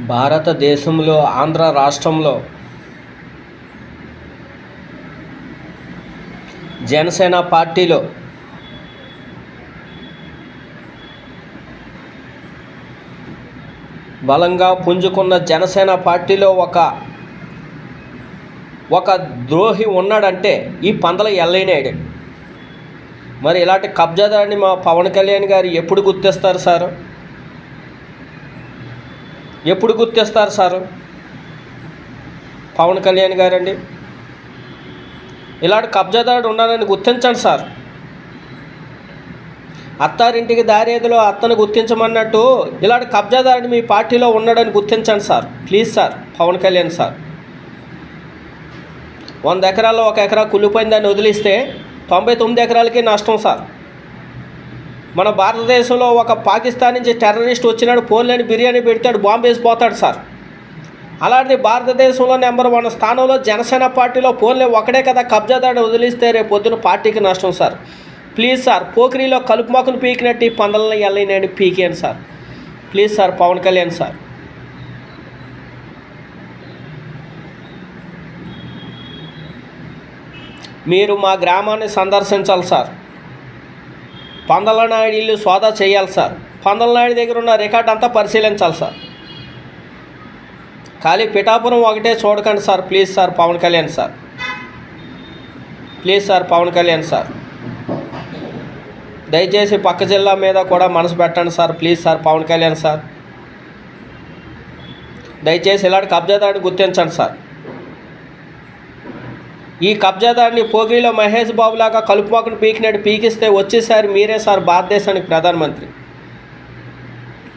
భారతదేశంలో ఆంధ్ర రాష్ట్రంలో జనసేన పార్టీలో బలంగా పుంజుకున్న జనసేన పార్టీలో ఒక ద్రోహి ఉన్నాడంటే ఈ పందల ఎల్లయ్యనాయుడు. మరి ఇలాంటి కబ్జాదారిని మా పవన్ కళ్యాణ్ గారు ఎప్పుడు గుర్తిస్తారు సార్? ఎప్పుడు గుర్తిస్తారు సార్ పవన్ కళ్యాణ్ గారండి? ఇలాంటి కబ్జాదారుడు ఉన్నాడని గుర్తించండి సార్. అత్తారింటికి దారేదిలో అత్తను గుర్తించమన్నట్టు ఇలాంటి కబ్జాదారుని మీ పార్టీలో ఉన్నాడని గుర్తించండి sir. Please sir Pawan Kalyan sir. 100 ఎకరాల్లో 1 ఎకరా కుళ్ళిపోయిందని వదిలిస్తే 99 ఎకరాలకి నష్టం సార్. మన భారతదేశంలో ఒక పాకిస్తాన్ నుంచి టెర్రరిస్ట్ వచ్చినాడు, పోన్లేని బిర్యానీ పెడతాడు, బాంబు వేసిపోతాడు సార్. అలాంటి భారతదేశంలో నెంబర్ 1 స్థానంలో జనసేన పార్టీలో పోన్లే ఒకడే కదా కబ్జాదారుని వదిలిస్తే రేపు పొద్దున పార్టీకి నష్టం సార్. ప్లీజ్ సార్, పోకిరీలో కలుపు మొక్కను పీకినట్టు ఈ పందలను ఎల్లయ్యనాయుడిని పీకేయండి sir. Please sir Pawan Kalyan sir. మీరు మా గ్రామాన్ని సందర్శించాలి సార్. పందలనాయుడు ఇల్లు సోదా చేయాలి సార్. పందలనాయుడు దగ్గర ఉన్న రికార్డ్ అంతా పరిశీలించాలి సార్. ఖాళీ పిఠాపురం ఒకటే చూడకండి sir. Please sir Pawan Kalyan sir. Please sir Pawan Kalyan sir. దయచేసి పక్క జిల్లా మీద కూడా మనసు పెట్టండి sir. Please sir Pawan Kalyan sir. దయచేసి ఇలాంటి కబ్జాదారిని గుర్తించండి సార్. ఈ కబ్జాదారిని పోగిరిలో మహేష్ బాబులాగా కలుపు మొక్కను పీకినట్టు పీకిస్తే వచ్చేసారి మీరే సార్ భారతదేశానికి ప్రధానమంత్రి.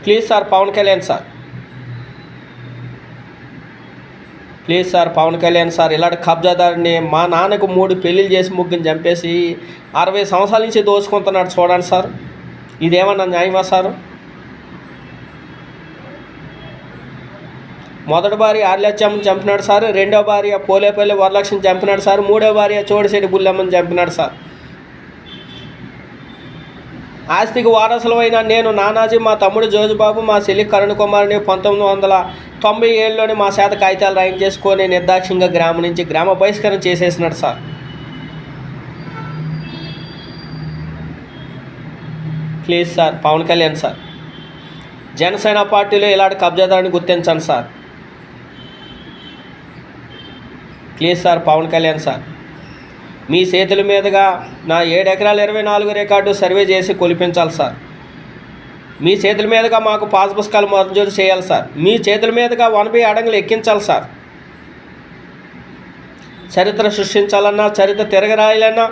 Please sir Pawan Kalyan sir. Please sir Pawan Kalyan sir. ఇలాంటి కబ్జాదారిని మా నాన్నకు 3 పెళ్ళిళ్ళు చేసి ముగ్గురిని చంపేసి 60 సంవత్సరాల నుంచి దోచుకుంటున్నాడు చూడండి సార్. ఇదేమన్నా న్యాయమా సార్? మొదటి భార్య ఆర్లచ్చమ్మని చంపినాడు సార్. 2వ భార్య పోలేపల్లి వరలక్ష్మిని చంపినాడు సార్. 3వ భార్య చోడిశెట్టి బుల్లమ్మని చంపినాడు సార్. ఆస్తికి వారసులమైన నేను, నానాజీ, మా తమ్ముడు జోజుబాబు, మా చెల్లి కరుణ్ కుమార్ని 1997లోనే మా చేత కాగితాలు రాయించేసుకొని నిర్దాక్షిణ్యంగా గ్రామం నుంచి గ్రామ బహిష్కరణ చేసేసినాడు sir. Please sir Pawan Kalyan sir. Janasena పార్టీలో ఇలాంటి కబ్జాదారుని గుర్తించండి sir. Please sir Pawan Kalyan sir. మీ చేతుల మీదుగా నా 7 ఎకరాల 24 రికార్డు సర్వే చేసి కొలిపించాలి సార్. మీ చేతుల మీదుగా మాకు పాస్ పుస్తకాలు మంజూరు చేయాలి సార్. మీ చేతుల మీదుగా 1B అడంగులు ఎక్కించాలి సార్. చరిత్ర సృష్టించాలన్నా, చరిత్ర తిరగరాయాలన్నా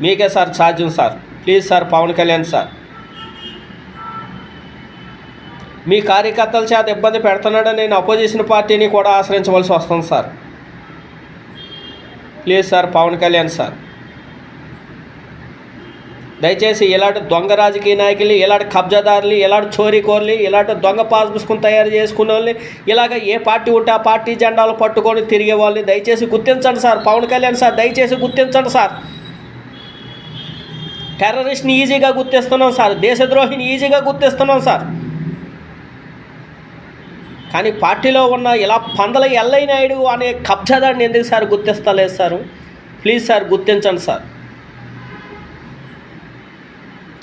మీకే సార్ సాధ్యం sir. Please sir Pawan Kalyan sir. మీ కార్యకర్తల చేత ఇబ్బంది పెడుతున్నాడని నేను అపోజిషన్ పార్టీని కూడా ఆశ్రయించవలసి వస్తుంది sir. Please sir Pawan Kalyan sir. దయచేసి ఇలాంటి దొంగ రాజకీయ నాయకులు, ఇలాంటి కబ్జాదారులు, ఇలాంటి చోరీకోర్లు, ఇలాంటి దొంగ పాస్ పుస్తకం తయారు చేసుకునే వాళ్ళని, ఇలాగ ఏ పార్టీ ఉంటే ఆ పార్టీ జెండాలు పట్టుకొని తిరిగే వాళ్ళని దయచేసి గుర్తించండి సార్. పవన్ కళ్యాణ్ సార్ దయచేసి గుర్తించండి సార్. టెర్రరిస్ట్ని ఈజీగా గుర్తిస్తున్నాం సార్. దేశద్రోహిని ఈజీగా గుర్తిస్తున్నాం సార్. కానీ పార్టీలో ఉన్న ఇలా పందల ఎల్లయ్యనాయుడు అనే కబ్జాదారిని ఎందుకు సార్ గుర్తిస్తలేదు సార్? ప్లీజ్ సార్ గుర్తించండి సార్.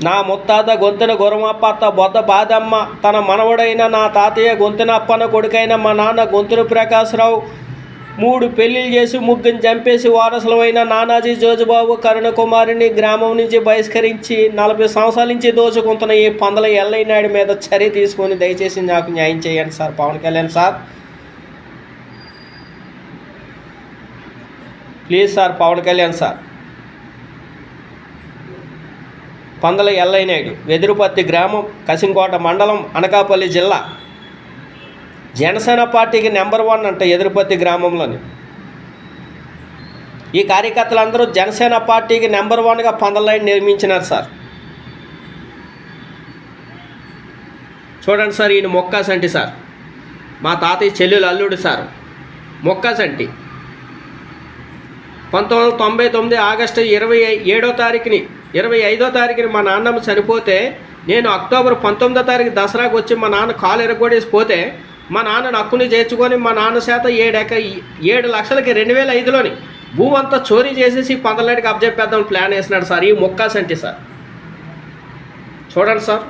నా ముత్తాత గొంతున గురమప్ప బొద్ద బాదమ్మ, తన మనవడైన నా తాతయ్య గొంతున అప్పన్న కొడుకైన మా నాన్న గొంతున ప్రకాశ్రావు 3 పెళ్ళిళ్ళు చేసి ముగ్గురిని చంపేసి వారసులమైన నానాజీ, జోజుబాబు, కరుణ కుమారిని గ్రామం నుంచి బహిష్కరించి 40 సంవత్సరాల నుంచి దోచుకుంటున్న ఈ పందల ఎల్లయ్యనాయుడు మీద చర్య తీసుకొని దయచేసి నాకు న్యాయం చేయండి sir Pawan Kalyan sir. Please sir Pawan Kalyan sir. Pandala Ellayyanayudu, Vedurupatti గ్రామం, కసింకోట మండలం, అనకాపల్లి జిల్లా. జనసేన పార్టీకి నెంబర్ 1 అంట ఎదురుపత్తి గ్రామంలోని. ఈ కార్యకర్తలందరూ జనసేన పార్టీకి నెంబర్ 1గా పందలనాయుడు నిర్మించినారు సార్. చూడండి సార్, ఈయన మొక్కాసంటి సార్. మా తాతయ్య చెల్లెలు అల్లుడు సార్, మొక్కాసంటి. 1999 ఆగస్టు 27వ తారీఖుని 25వ తారీఖుని మా నాన్నమ్మ చనిపోతే నేను అక్టోబర్ 19వ తారీఖు దసరాకు వచ్చి మా నాన్న కాలు ఎరగొడేసి పోతే మా నాన్నను హక్కుని చేర్చుకొని మా నాన్న చేత 7 లక్షలకి 2005లోని భూమి అంతా చోరీ చేసేసి 15 అప్పచెప్పేద్దాం ప్లాన్ వేసినాడు సార్ ఈ మొక్కాసంటి సార్. చూడండి సార్,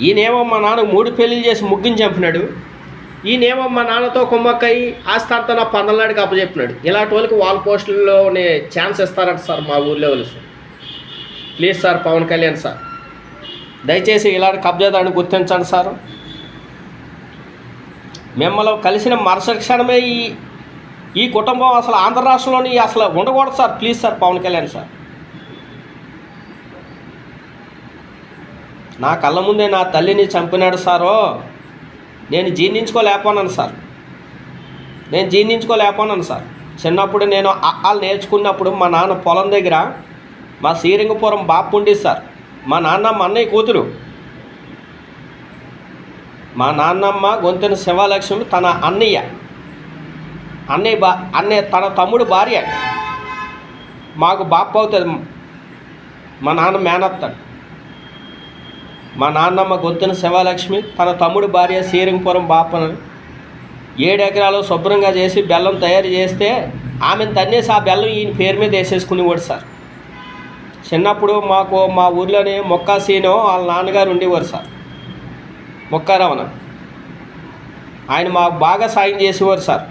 ఈయనేమో మా నాన్న 3 పెళ్ళిళ్ళు చేసి ముగ్గుని చంపినాడు. ఈయనేమో మా నాన్నతో కుమ్మక్కయి ఆస్తి అంతా నా 15 అప్పచెప్పినాడు. ఇలాంటి వాళ్ళకి వాల్ పోస్టుల్లోనే ఛాన్స్ ఇస్తారంట సార్ మా ఊళ్ళో వాళ్ళు. Please sir Pawan Kalyan sir, దయచేసి ఇలాంటి కబ్జాదాన్ని గుర్తించండి సార్. మిమ్మల్ని కలిసిన మరుసటి క్షణమే ఈ కుటుంబం అసలు ఆంధ్ర రాష్ట్రంలోని అసలు ఉండకూడదు sir. Please sir Pawan Kalyan sir, నా కళ్ళ ముందే నా తల్లిని చంపినాడు సారో, నేను జీర్ణించుకోలేకపోన్నాను సార్. చిన్నప్పుడు నేను అఆలు నేర్చుకున్నప్పుడు మా నాన్న పొలం దగ్గర మా శ్రీరంగపురం బాపు ఉండేది సార్. మా నాన్నమ్మ అన్నయ్య కూతురు, మా నాన్నమ్మ గొంతెన శివలక్ష్మి తన అన్నయ్య తన తమ్ముడు భార్య మాకు బాపు అవుతుంది. మా నాన్న మేనత్తాడు. మా నాన్నమ్మ గొంతెన శివలక్ష్మి తన తమ్ముడు భార్య శ్రీరంగపురం బాపను 7 ఎకరాలు శుభ్రంగా చేసి బెల్లం తయారు చేస్తే ఆమెను తన్నేసి ఆ బెల్లం ఈయన పేరు మీద వేసేసుకునేవాడు సార్. చిన్నప్పుడు మాకు మా ఊర్లోనే మొక్కాసీనో వాళ్ళ నాన్నగారు ఉండేవారు సార్, మొక్కారమణ. ఆయన మాకు బాగా సాయం చేసేవారు సార్.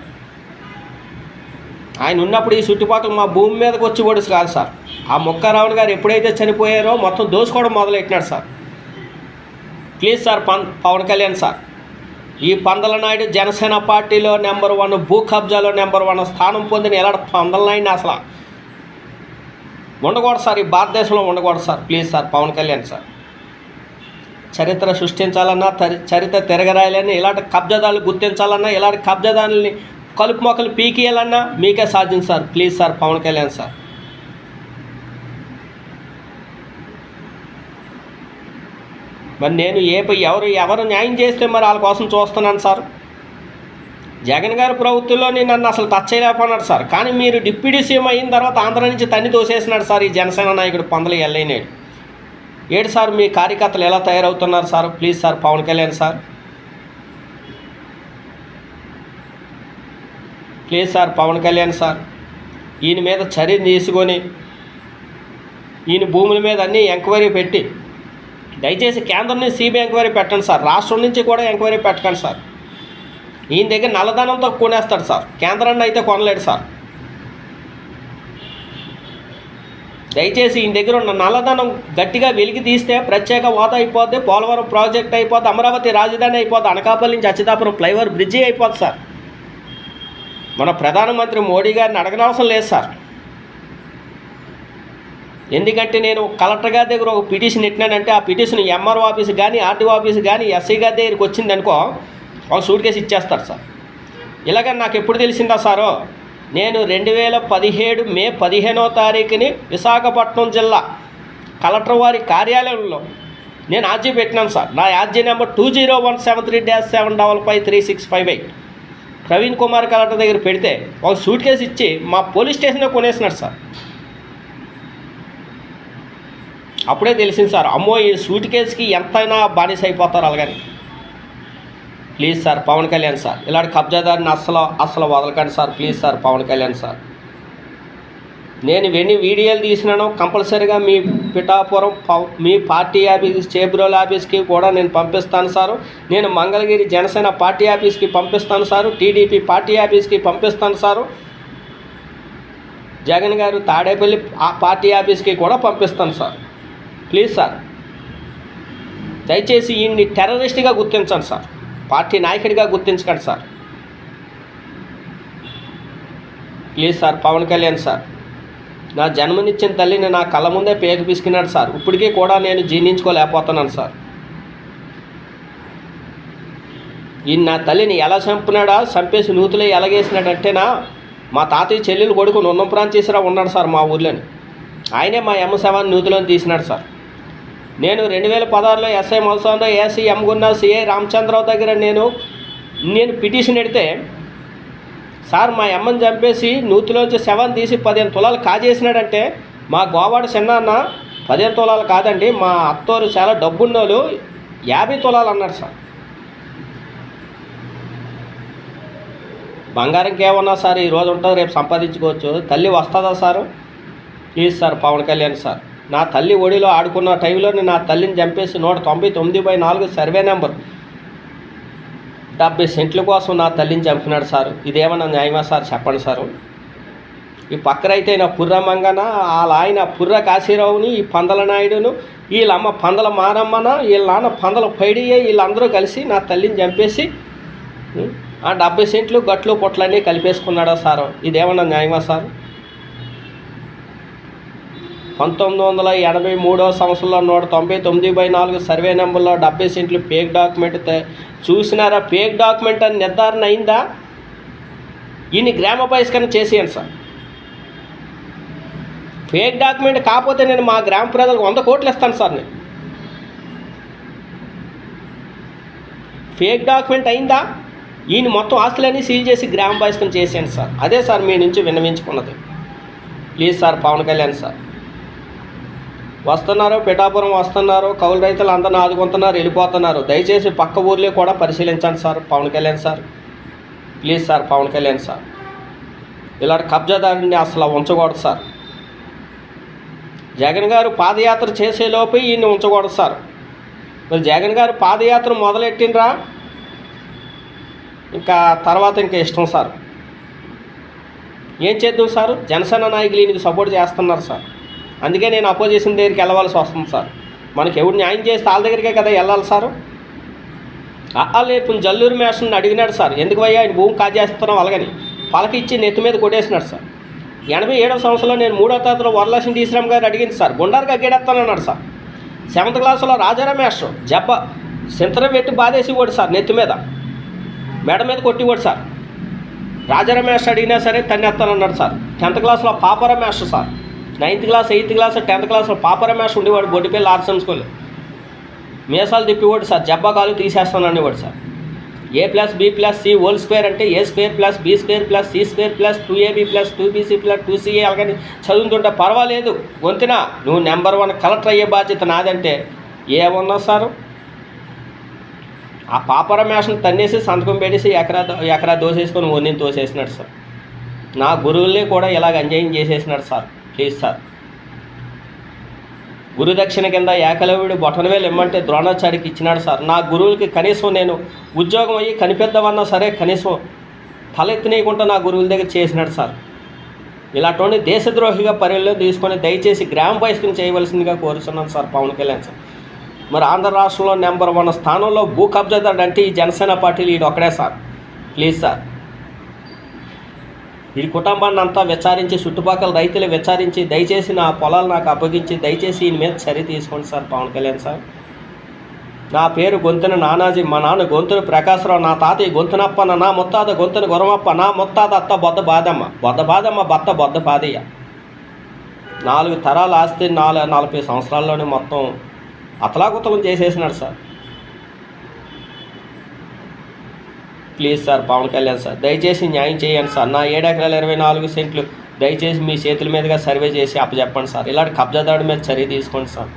ఆయన ఉన్నప్పుడు ఈ చుట్టుపక్కల మా భూమి మీదకి వచ్చేవాడు కాదు సార్. ఆ మొక్కారావణ గారు ఎప్పుడైతే చనిపోయారో మొత్తం దోసుకోవడం మొదలెట్టినాడు sir. Please sir Pawan Kalyan sir, ఈ పందల నాయుడు జనసేన పార్టీలో నెంబర్ 1 భూ కబ్జాలో నెంబర్ 1 స్థానం పొందిన ఎలాంటి పందల నాయుడిని అసలు ఉండకూడదు సార్, ఈ భారతదేశంలో ఉండకూడదు sir. Please sir Pawan Kalyan sir, చరిత్ర సృష్టించాలన్నా చరిత్ర తిరగరాయాలన్నా ఇలాంటి కబ్జాదారులు గుర్తించాలన్నా ఇలాంటి కబ్జాదారులని కలుపు మొక్కలు పీకియాలన్నా మీకే సాధ్యం sir. Please sir Pawan Kalyan sir. మరి నేను ఎవరు న్యాయం చేస్తే మరి వాళ్ళ కోసం చూస్తున్నాను సార్. జగన్ గారి ప్రభుత్వంలోని నన్ను అసలు టచ్ చేయలేకపోన్నాడు సార్. కానీ మీరు డిప్యూటీ సీఎం అయిన తర్వాత ఆంధ్ర నుంచి తన్ని తోసేసినాడు సార్ ఈ జనసేన నాయకుడు పందల ఎల్లైనాడు. ఏడు సార్ మీ కార్యకర్తలు ఎలా తయారవుతున్నారు sir. Please sir Pawan Kalyan sir, please sir Pawan Kalyan sir, ఈయన మీద చర్యలు తీసుకొని ఈయన భూముల మీద అన్నీ ఎంక్వైరీ పెట్టి దయచేసి కేంద్రం నుంచి సిబిఐ ఎంక్వైరీ పెట్టండి సార్. రాష్ట్రం నుంచి కూడా ఎంక్వైరీ పెట్టకండి సార్. ఈయన దగ్గర నల్లధనంతో కొనేస్తాడు సార్, కేంద్రాన్ని అయితే కొనలేడు సార్. దయచేసి ఈయన దగ్గర ఉన్న నల్లధనం గట్టిగా వెలికి తీస్తే ప్రత్యేక హోదా అయిపోద్ది, పోలవరం ప్రాజెక్ట్ అయిపోద్ది, అమరావతి రాజధాని అయిపోద్ది, అనకాపల్లి నుంచి అచ్యుతాపురం ఫ్లైఓవర్ బ్రిడ్జి అయిపోద్ది సార్. మన ప్రధానమంత్రి మోడీ గారిని అడగనవసరం లేదు సార్. ఎందుకంటే నేను కలెక్టర్ గారి దగ్గర ఒక పిటిషన్ పెట్టినానంటే ఆ పిటిషన్ ఎంఆర్ఓ ఆఫీస్ కానీ ఆర్టీఓ ఆఫీస్ కానీ ఎస్ఐ గారి దగ్గరికి వచ్చింది అనుకో ఒక సూట్ కేసు ఇచ్చేస్తారు సార్. ఇలాగని నాకు ఎప్పుడు తెలిసిందా సారో, నేను 2017 మే 15వ తారీఖుని విశాఖపట్నం జిల్లా కలెక్టర్ వారి కార్యాలయంలో నేను ఆర్జీ పెట్టినాను సార్. నా ఆర్జీ నెంబర్ 201737553658 ప్రవీణ్ కుమార్ కలెక్టర్ దగ్గర పెడితే ఒక సూట్ కేసు ఇచ్చి మా పోలీస్ స్టేషన్లో కొనేసినాడు సార్. అప్పుడే తెలిసింది సార్, అమ్మో ఈ సూట్ కేసుకి ఎంతైనా బానిస అయిపోతారు అలాగని. Please sir Pawan Kalyan sir, ఇలాంటి కబ్జాదారిని అస్సలు వదలకండి sir. Please sir Pawan Kalyan sir, నేను ఇవన్నీ వీడియోలు తీసినాను కంపల్సరీగా మీ పిఠాపురం మీ పార్టీ ఆఫీస్ చేబ్రోల్ ఆఫీస్కి కూడా నేను పంపిస్తాను సారు. నేను మంగళగిరి జనసేన పార్టీ ఆఫీస్కి పంపిస్తాను సారు, టీడీపీ పార్టీ ఆఫీస్కి పంపిస్తాను సారు, జగన్ గారు తాడేపల్లి పార్టీ ఆఫీస్కి కూడా పంపిస్తాను సార్. ప్లీజ్ సార్ దయచేసి ఈయన్ని టెర్రరిస్ట్గా గుర్తించండి సార్, పార్టీ నాయకుడిగా గుర్తించకండి sir. Please sir Pawan Kalyan sir, నా జన్మనిచ్చిన తల్లిని నా కళ్ళ ముందే పేక పిసికినాడు సార్. ఇప్పటికీ కూడా నేను జీర్ణించుకోలేకపోతున్నాను సార్. ఈయన నా తల్లిని ఎలా చంపినాడా, చంపేసి నూతులో ఎలాగేసినాడంటేనా మా తాతయ్య చెల్లెలు కొడుకు నున్నంప్రాంతీశ్వరరావు ఉన్నాడు సార్ మా ఊర్లోని. ఆయనే మా M7 నూతిలోని తీసినాడు సార్. నేను 2016లో ఎస్ఐ మల్సాంలో ఏసీ ఎమ్గున్న సిఐ రామచంద్రరావు దగ్గర నేను పిటిషన్ పెడితే సార్ మా అమ్మని చంపేసి నూతిలోంచి 7 తీసి 15 తులాలు కాజేసినాడంటే మా గోవాడ చిన్నాన్న 15 తులాలు కాదండి, మా అత్తోరు చాలా డబ్బున్నోళ్ళు 50 తులాలు అన్నాడు సార్. బంగారంకి ఏమన్నా సార్ ఈరోజు ఉంటుంది రేపు సంపాదించుకోవచ్చు. తల్లి వస్తుందా sir? Please sir Pawan Kalyan sir, నా తల్లి ఒడిలో ఆడుకున్న టైంలో నా తల్లిని చంపేసి 199/4 సర్వే నెంబర్ 70 సెంట్ల కోసం నా తల్లిని చంపినాడు సార్. ఇదేమన్నా న్యాయమా సార్? చెప్పండి సారు. ఈ పక్కనైతే నా పుర్ర మంగన, వాళ్ళ ఆయన పుర్ర కాశీరావుని, ఈ పందల నాయుడును, వీళ్ళ అమ్మ పందల మారమ్మన, వీళ్ళ నాన్న పందల పైడియే, వీళ్ళందరూ కలిసి నా తల్లిని చంపేసి ఆ 70 సెంట్లు గట్లు పొట్లన్నీ కలిపేసుకున్నాడా సారు? ఇదేమన్నా న్యాయమా సార్? 1983వ సంవత్సరంలో 199/4 సర్వే నెంబర్లో 70 సెంట్లు ఫేక్ డాక్యుమెంట్ చూసినారా? ఫేక్ డాక్యుమెంట్ అని నిర్ధారణ అయిందా? ఈయన్ని గ్రామ బహిష్కరణ చేసేయండి సార్. ఫేక్ డాక్యుమెంట్ కాకపోతే నేను మా గ్రామ ప్రజలకు 100 కోట్లు ఇస్తాను సార్. నేను ఫేక్ డాక్యుమెంట్ అయిందా? ఈయన మొత్తం ఆస్తులన్నీ సీల్ చేసి గ్రామ బహిష్కరణ చేసేయండి సార్. అదే సార్ మీ నుంచి విన్నవించుకున్నది. Please sir Pawan Kalyan sir. వస్తున్నారు, పిఠాపురం వస్తున్నారు, కౌలు రైతులు అందరిని ఆదుకుంటున్నారు, వెళ్ళిపోతున్నారు. దయచేసి పక్క ఊర్లో కూడా పరిశీలించండి sir Pawan Kalyan sir. Please sir Pawan Kalyan sir. ఇలాంటి కబ్జాదారుని అసలు ఉంచకూడదు సార్. జగన్ గారు పాదయాత్ర చేసేలోపు ఈయన్ని ఉంచకూడదు సార్. మరి జగన్ గారు పాదయాత్ర మొదలెట్టినరా, ఇంకా తర్వాత ఇంకా ఇష్టం సార్. ఏం చేద్దాం సార్? జనసేన నాయకులు ఈయనకి సపోర్ట్ చేస్తున్నారు సార్. అందుకే నేను అపోజిషన్ దగ్గరికి వెళ్ళవలసి వస్తుంది సార్. మనకి ఎవరు న్యాయం చేస్తే వాళ్ళ దగ్గరికే కదా వెళ్ళాలి సార్. లేపు జల్లూరు మేషన్ని అడిగినాడు సార్, ఎందుకు అయ్యా ఆయన భూమి కాజేస్తున్నాం అలాగని పలక ఇచ్చి నెత్తి మీద కొట్టేసినాడు సార్. 87వ సంవత్సరంలో నేను 3వ తరగతిలో వరలక్ష్మి టీశ్రామ్ గారు అడిగింది సార్, గుండారుగా గెడెత్తానన్నాడు సార్. 7th క్లాసులో రాజారాం మాస్టర్ జబ్బ సింతరం పెట్టి బాధేసి ఓడి సార్, నెత్తి మీద మెడ మీద కొట్టి ఓడి సార్. రాజారాం మాస్టర్ అడిగినా సరే తన్నేస్తానన్నాడు సార్. 10th క్లాస్లో పాపరా master sir, 9th class 8th class 10th క్లాస్లో పాపరా మాస్టర్ ఉండేవాడు. బొడ్డిపల్లి ఆర్ట్స్ స్కూల్ మీసాలు తిప్పివాడు సార్, జబ్బాకాలు తీసేస్తాననేవాడు సార్. A+B+C² అంటే A²+B²+C²+2AB+2BC+2CA అలాగని చదువుతుంటే పర్వాలేదు, వంతినా నువ్వు నెంబర్ 1 కలెక్టర్ అయ్యే బాధ్యత నాదంటే ఏమన్నా సారు? ఆ పాపర మేషన్ తన్నేసి సంతకం పెట్టేసి ఎకరా దోసేసుకొని ఒన్నిని తోసేసినాడు సార్. నా గురువుల్ని కూడా ఇలాగ అన్యాయం చేసేసినాడు సార్. Please sir. గురుదక్షిణ కింద ఏకలవ్యుడు బొటనవేలు ఇమ్మంటే ద్రోణాచార్యకి ఇచ్చినాడు సార్. నా గురువులకి కనీసం నేను ఉద్యోగం అయ్యి కనిపెద్దామన్నా సరే కనీసం తలెత్తనీయకుండా నా గురువుల దగ్గర చేసినాడు సార్. ఇలాంటి దేశద్రోహిగా పరిగణలో తీసుకొని దయచేసి గ్రామ బహిష్కరణ చేయవలసిందిగా కోరుతున్నాను సార్ పవన్ కళ్యాణ్ సార్. మరి ఆంధ్ర రాష్ట్రంలో నెంబర్ 1 స్థానంలో భూ కబ్జాదారుడు అంటే ఈ జనసేన పార్టీలు వీడు ఒక్కడే సార్. Please sir. ఈ కుటుంబాన్ని అంతా విచారించి, చుట్టుపక్కల రైతులు విచారించి దయచేసి నా పొలాలు నాకు అప్పగించి దయచేసి ఈయన మీద చర్య తీసుకోండి సార్ పవన్ కళ్యాణ్ సార్. నా పేరు గొంతున నానాజీ, మా నాన్న గొంతున ప్రకాశరావు, నా తాతయ్య గొంతునప్పన్న, నా ముత్తాత గొంతున గురమప్ప, నా ముత్తాత అత్త బొద్ద బాదమ్మ, భర్త బొద్ద పాదయ్య. 4 తరాల ఆస్తి 40 సంవత్సరాల్లోనే మొత్తం అతలాకుతలం చేసేసినాడు sir. Please sir Pawan Kalyan sir, దయచేసి న్యాయం చేయండి సార్. నా 7 ఎకరాల 24 సెంట్లు దయచేసి మీ చేతుల మీదుగా సర్వే చేసి అప్పచెప్పండి సార్. ఇలాంటి కబ్జాదారుడి మీద చర్య తీసుకోండి సార్.